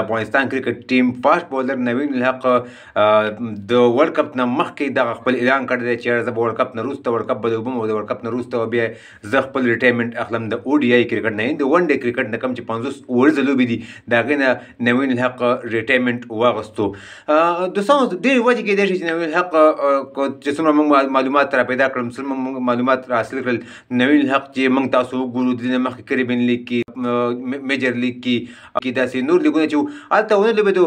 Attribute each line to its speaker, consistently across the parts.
Speaker 1: افغانستان کرکټ ټیم فاست بولر نوین الحق د ورلد کپ نه مخکې دغه خپل اعلان کړی دی چې زه به ورلد کپ نه وروسته ورلد کپ به لوبم او د ورلد کپ نه وروسته بیا زه خپل ریټایرمنټ اخلم د او ډي آی کرکټ نه د ون ډے کرکټ نه کوم چې 50 اوورز لوبې دي د هغې نه نوین الحق ریټایرمنټ واغوستو. دوستانو ډېرې وجې کېدای شي چې نوین الحق چې څومره موږ معلومات را پیدا کړل څومره موږ معلومات را حاصل کړل نوین الحق چې موږ تاسو وګورو د دې مخکې کریبین لیګ کې میجر لیګ کې داسې نور لیګونه چې هلته ونه لوبېدو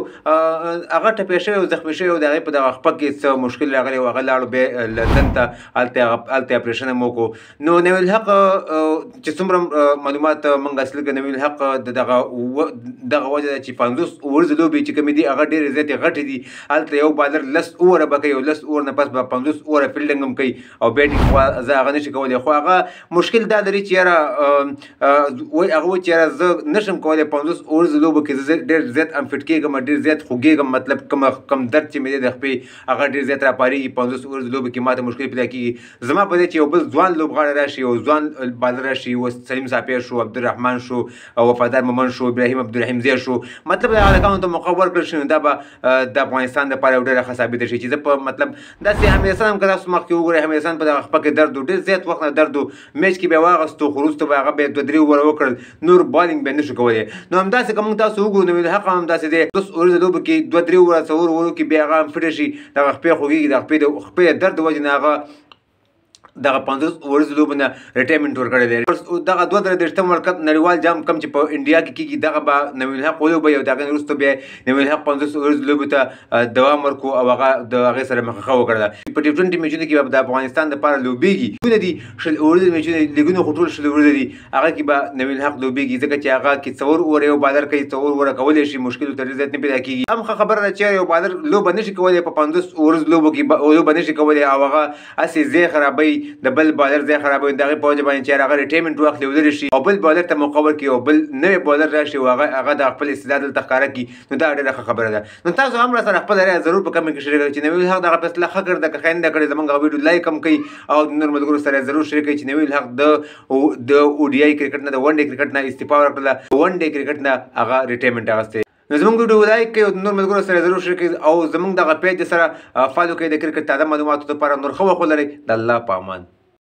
Speaker 1: هغه ټپی شوی او زخمي شوی او د هغې په دغه خپه کې څه مشکل راغلی او هغه لاړو بیا لندن ته هلته اپریشن هم وکړو. نو نوین الحق چې څومره معلومات موږ حاصل کړل نوین الحق د دغه وجه ده چې 50 اوورز لوبې چې کومې دي هغه ډېرې زیاتې غټې دي. هلته یو بالر 10 اووره به کوي او 10 اوور نه پس به 50 اووره فیلډینګ هم کوي او بیټینګ خو زه هغه نشي کولی خو هغه مشکل دا لري چې یاره وایي هغه وایي چې یاره زه نشم کولی 50 اوورز لوبو کې زه ډېر زیات انفټ کېږم ډېر زیات خوږېږم مطلب کوم درد چې مې دی د خپې هغه ډېر زیات راپارېږي 50 اوورز لوبو کې ماته مشکل پیدا کېږي. زما په دې چې یو بل ځوان لوبغاړی راشي یو ځوان بالر راشي سلیم ساپیر شو عبدالرحمن شو وفادار مومن شو ابراهیم عبدالرحیم زیر شو مطلب د هلکانو ته موقع ورکړل شي نو دا به د افغانستان دپاره یو ډېره ښه ثابته شي چې زه په مطلب داسې همیسن هم که تاسو مخکې وګورئ همیسن په دغه خپه کې درد و ډېر زیات وخت نه درد و میچ کې بیا واغستو خو وروسته به هغه بیا 2-3 اووره وکړل نور بالینګ بیا نشو کولی. نو همداسې که موږ تاسو وګورو نو الحق هم همداسې دی 50 اوورز لوبو کې 2-3 اووره څلور اوورو کې بیا هغه هم فټه شي دغه خپې خوږېږي د خپې د درد د وجې نه هغه دغه 50 اوورز لوبو نه ریټایرمنټ ورکړی دی. دغه 32 ورلد کپ نړیوال جام کم چې په انډیا کې کېږي دغه به نوین الحق ولوبوي او د هغې نه وروسته بیا نوین الحق 50 اوورز لوبو ته دوام ورکړو او هغه د هغې سره مخه وکړله. په ټي20 میچونو کې به د افغانستان دپاره لوبېږي لیګونه دي 100 اوورز میچونه لیګونه خو ټول 100 اوورز دي هغه کې به نوین الحق لوبېږي ځکه چې هغه کې 4 اووره یو بالر کوي 4 اووره کولی شي مشکل ورته ډېر زیات نه پیدا کېږي. هم ښه خبره ده چې یو بالر لوبه نشي کولی په 50 اوورز لوبو کې لوبه نشي کولی او هغه هسې ځای خرابوي د بل بالر ځای خرابوي د هغې په وجه باندې چې هغه ریټایرمنټ واخلي ولرې شي او بل بالر ته موقع ورکړي او بل نوی بالر راشي او هغه د خپل استعداد دلته ښکاره کړي نو دا ډېره ښه خبره ده. نو تاسو هم راسره خپله رایه ضرور په کمنټ کې شریک کړئ چې نوین الحق دغه فیصله ښه کړې ده که ښه نه ده کړې زموږ هغه ویډیو لایک هم کوئ او د نور ملګرو سره ضرور شریک کړئ چې نوین الحق د او ډي آی کرکټ نه د ون ډے کرکټ نه استعفا ورکړله ون ډے کرکټ نه هغه ریټایرمنټ اخیستی. نو زموږ ویډیو لایک کړئ او د نور ملګرو سره ضرور شریک کړئ او زموږ دغه پیج سره فالو کړئ د کرکټ تازه معلوماتو لپاره نور ښه وخت ولرئ. د الله په امان.